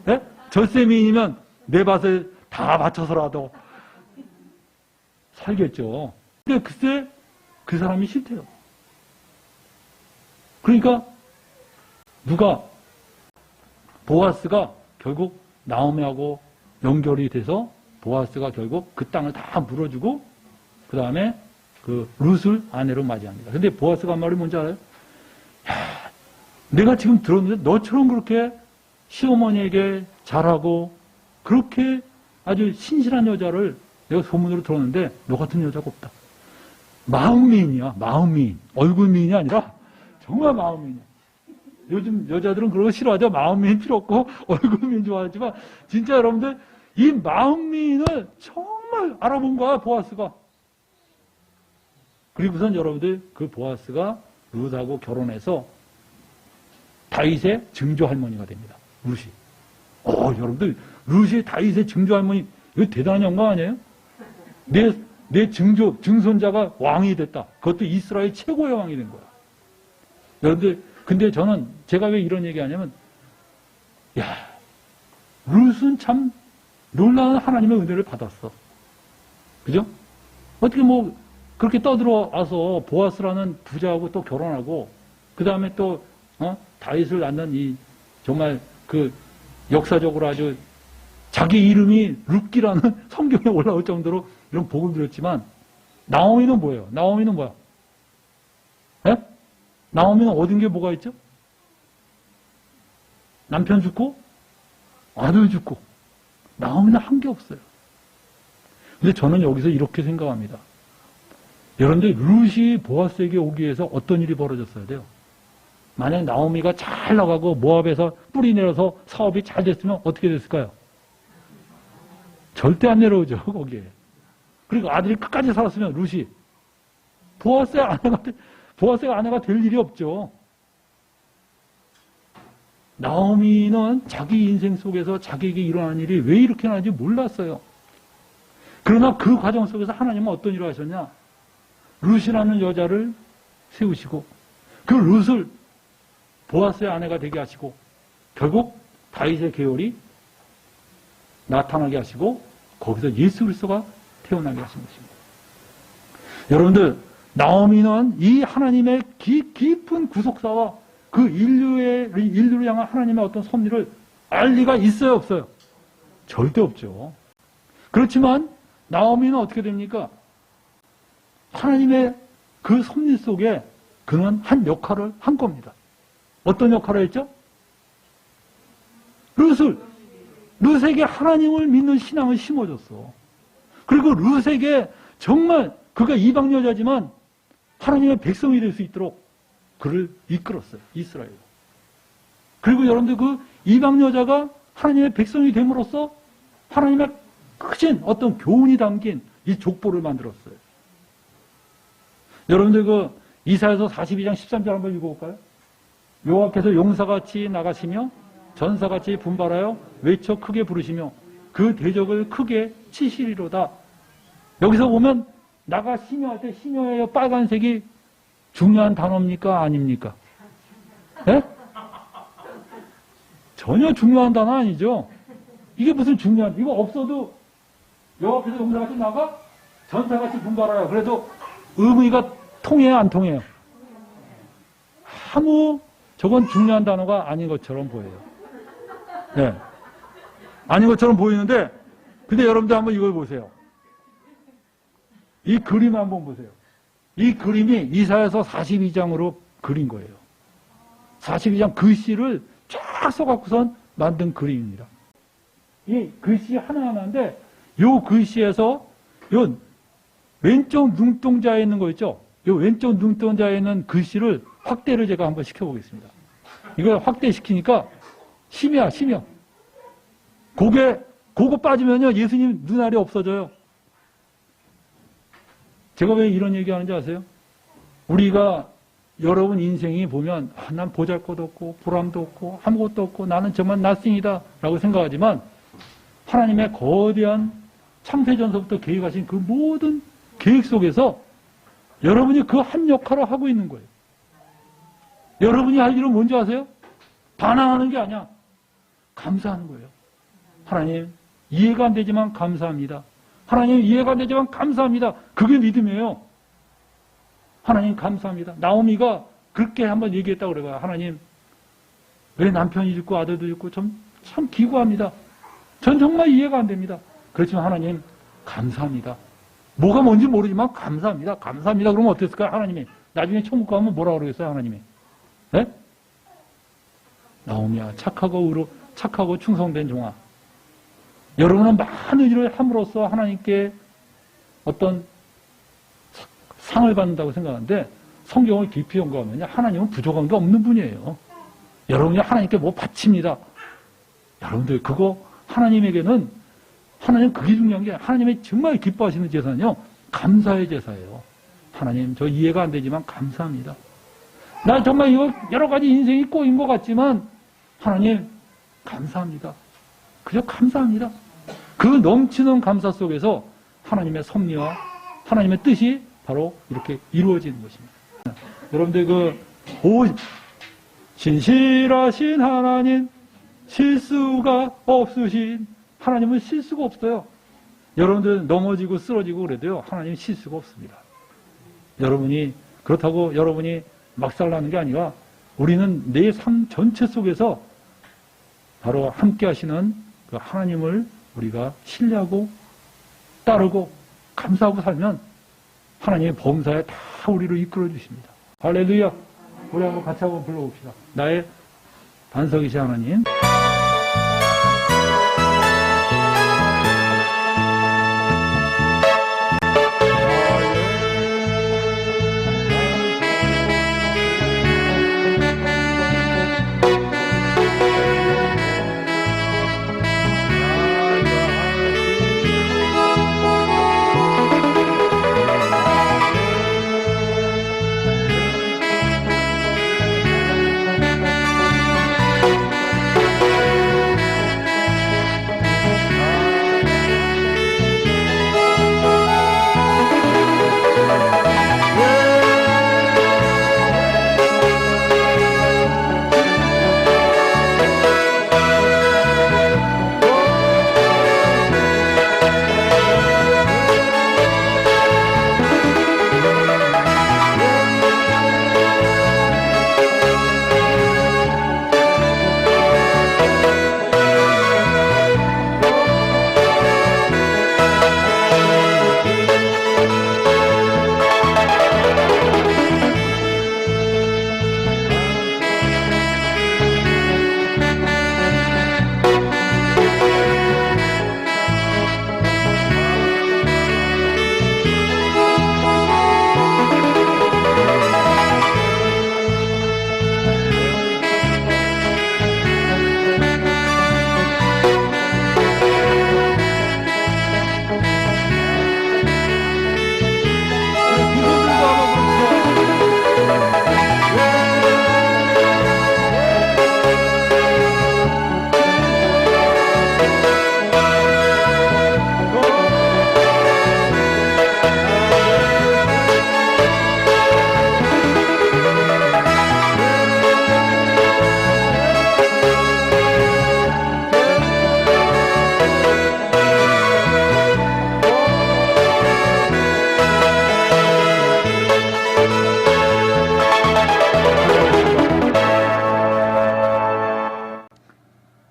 네? 절세 미인이면 내 밭을 다 바쳐서라도 살겠죠. 근데 글쎄 그 사람이 싫대요. 그러니까 보아스가 결국 나오미하고 연결이 돼서 보아스가 결국 그 땅을 다 물어주고 그 다음에 그 룻을 아내로 맞이합니다. 근데 보아스가 한 말이 뭔지 알아요? 야, 내가 지금 들었는데 너처럼 그렇게 시어머니에게 잘하고 그렇게 아주 신실한 여자를 내가 소문으로 들었는데 너 같은 여자가 없다. 마음미인이야. 마음미인. 얼굴미인이 아니라 정말 마음미인이야. 요즘 여자들은 그런 거 싫어하죠. 마음미인 필요 없고 얼굴미인 좋아하지만 진짜 여러분들 이 마음미인을 정말 알아본 거야. 보아스가. 그리고선 여러분들 그 보아스가 룻하고 결혼해서 다윗의 증조 할머니가 됩니다. 룻이. 여러분들 룻이 다윗의 증조 할머니 이거 대단한 영광 아니에요? 내 증손자가 왕이 됐다. 그것도 이스라엘 최고의 왕이 된 거야. 여러분들 근데 저는 제가 왜 이런 얘기 하냐면 룻은 참 놀라운 하나님의 은혜를 받았어. 그죠? 어떻게 그렇게 떠들어와서 보아스라는 부자하고 또 결혼하고 그 다음에 또 다윗을 낳는 이 정말 그 역사적으로 아주 자기 이름이 룻기라는 성경에 올라올 정도로 이런 복을 드렸지만 나오미는 뭐예요? 나오미는 뭐야? 예? 나오미는 얻은 게 뭐가 있죠? 남편 죽고 아들 죽고 나오미는 한 게 없어요. 근데 저는 여기서 이렇게 생각합니다. 여러분들 룻이 보아스에게 오기 위해서 어떤 일이 벌어졌어야 돼요? 만약 나오미가 잘 나가고 모압에서 뿌리 내려서 사업이 잘 됐으면 어떻게 됐을까요? 절대 안 내려오죠, 거기에. 그리고 아들이 끝까지 살았으면 룻이 보아스의 아내가 될 일이 없죠. 나오미는 자기 인생 속에서 자기에게 일어난 일이 왜 이렇게 나는지 몰랐어요. 그러나 그 과정 속에서 하나님은 어떤 일을 하셨냐? 룻이라는 여자를 세우시고 그 룻을 보아스의 아내가 되게 하시고 결국 다윗의 계열이 나타나게 하시고 거기서 예수 그리스도가 태어나게 하신 것입니다. 여러분들 나오미는 이 하나님의 깊은 구속사와 그 인류를 향한 하나님의 어떤 섭리를 알 리가 있어요, 없어요? 절대 없죠. 그렇지만 나오미는 어떻게 됩니까? 하나님의 그 섭리 속에 그는 한 역할을 한 겁니다. 어떤 역할을 했죠? 룻에게 하나님을 믿는 신앙을 심어줬어. 그리고 룻에게 정말 그가 이방 여자지만 하나님의 백성이 될 수 있도록 그를 이끌었어요. 이스라엘. 그리고 여러분들 그 이방 여자가 하나님의 백성이 됨으로써 하나님의 크신 어떤 교훈이 담긴 이 족보를 만들었어요. 여러분들 그 이사야서 42장 13절 한번 읽어볼까요? 여호와께서 용사같이 나가시며 전사같이 분발하여 외쳐 크게 부르시며 그 대적을 크게 치시리로다. 여기서 보면 나가시며 할 때 시며의 빨간색이 중요한 단어입니까? 아닙니까? 예? 전혀 중요한 단어 아니죠. 이게 무슨 중요한, 이거 없어도 여호와께서 용사같이 나가 전사같이 분발하여. 그래도 의미가 통해요, 안 통해요? 아무 저건 중요한 단어가 아닌 것처럼 보여요. 네. 아닌 것처럼 보이는데, 근데 여러분들 한번 이걸 보세요. 이 그림 한번 보세요. 이 그림이 이사야서 42장으로 그린 거예요. 42장 글씨를 쫙 써갖고선 만든 그림입니다. 이 글씨 하나하나인데, 요 글씨에서, 요 왼쪽 눈동자에 있는 거 있죠? 요 왼쪽 눈동자에 있는 글씨를 확대를 제가 한번 시켜보겠습니다. 이걸 확대시키니까 심이야. 그거 빠지면요, 예수님 눈알이 없어져요. 제가 왜 이런 얘기 하는지 아세요? 우리가 여러분 인생이 보면, 난 보잘 것도 없고, 보람도 없고, 아무것도 없고, 나는 정말 낫싱이다. 라고 생각하지만, 하나님의 거대한 창세전서부터 계획하신 그 모든 계획 속에서 여러분이 그 한 역할을 하고 있는 거예요. 여러분이 할 일은 뭔지 아세요? 반항하는 게 아니야. 감사하는 거예요. 하나님, 이해가 안 되지만 감사합니다. 하나님, 이해가 안 되지만 감사합니다. 그게 믿음이에요. 하나님, 감사합니다. 나오미가 그렇게 한번 얘기했다고 그래요. 하나님, 왜 남편이 죽고 아들도 죽고 참 기구합니다. 전 정말 이해가 안 됩니다. 그렇지만 하나님, 감사합니다. 뭐가 뭔지 모르지만 감사합니다. 감사합니다. 그러면 어땠을까요? 하나님이. 나중에 천국 가면 뭐라고 그러겠어요? 하나님이. 네? 나오미야, 착하고 충성된 종아. 여러분은 많은 일을 함으로써 하나님께 어떤 상을 받는다고 생각하는데 성경을 깊이 연구하면 하나님은 부족한 게 없는 분이에요. 여러분이 하나님께 뭐 바칩니다. 여러분들 그거 하나님에게는 하나님 그게 중요한 게 하나님이 정말 기뻐하시는 제사는요. 감사의 제사예요. 하나님 저 이해가 안 되지만 감사합니다. 나 정말 이거 여러 가지 인생이 꼬인 것 같지만 하나님 감사합니다. 그저 감사합니다. 그 넘치는 감사 속에서 하나님의 섭리와 하나님의 뜻이 바로 이렇게 이루어지는 것입니다. 여러분들 신실하신 하나님, 실수가 없으신 하나님은 실수가 없어요. 여러분들 넘어지고 쓰러지고 그래도요, 하나님은 실수가 없습니다. 여러분이 그렇다고 여러분이 막살나는 게 아니라 우리는 내 삶 전체 속에서 바로 함께 하시는 그 하나님을 우리가 신뢰하고 따르고 감사하고 살면 하나님의 범사에 다 우리를 이끌어 주십니다. 할렐루야. 우리 한번 같이 한번 불러봅시다. 나의 반석이신 하나님.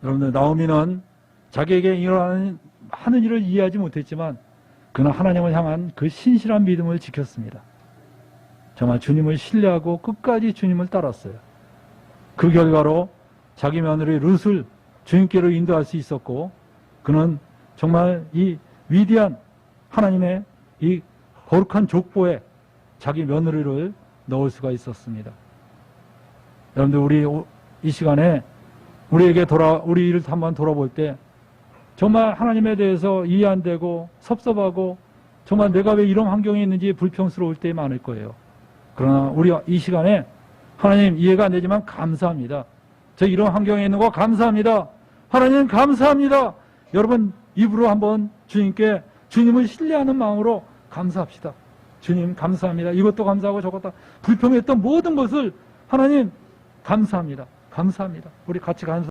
여러분들, 나오미는 자기에게 일어나는 하는 일을 이해하지 못했지만 그는 하나님을 향한 그 신실한 믿음을 지켰습니다. 정말 주님을 신뢰하고 끝까지 주님을 따랐어요. 그 결과로 자기 며느리 룻을 주님께로 인도할 수 있었고, 그는 정말 이 위대한 하나님의 이 거룩한 족보에 자기 며느리를 넣을 수가 있었습니다. 여러분들, 우리 이 시간에 우리를 한번 돌아볼 때 정말 하나님에 대해서 이해 안 되고 섭섭하고 정말 내가 왜 이런 환경에 있는지 불평스러울 때 많을 거예요. 그러나 우리 이 시간에 하나님 이해가 안 되지만 감사합니다. 저 이런 환경에 있는 거 감사합니다. 하나님 감사합니다. 여러분 입으로 한번 주님께 주님을 신뢰하는 마음으로 감사합시다. 주님 감사합니다. 이것도 감사하고 저것도 불평했던 모든 것을 하나님 감사합니다. 감사합니다. 우리 같이 감사.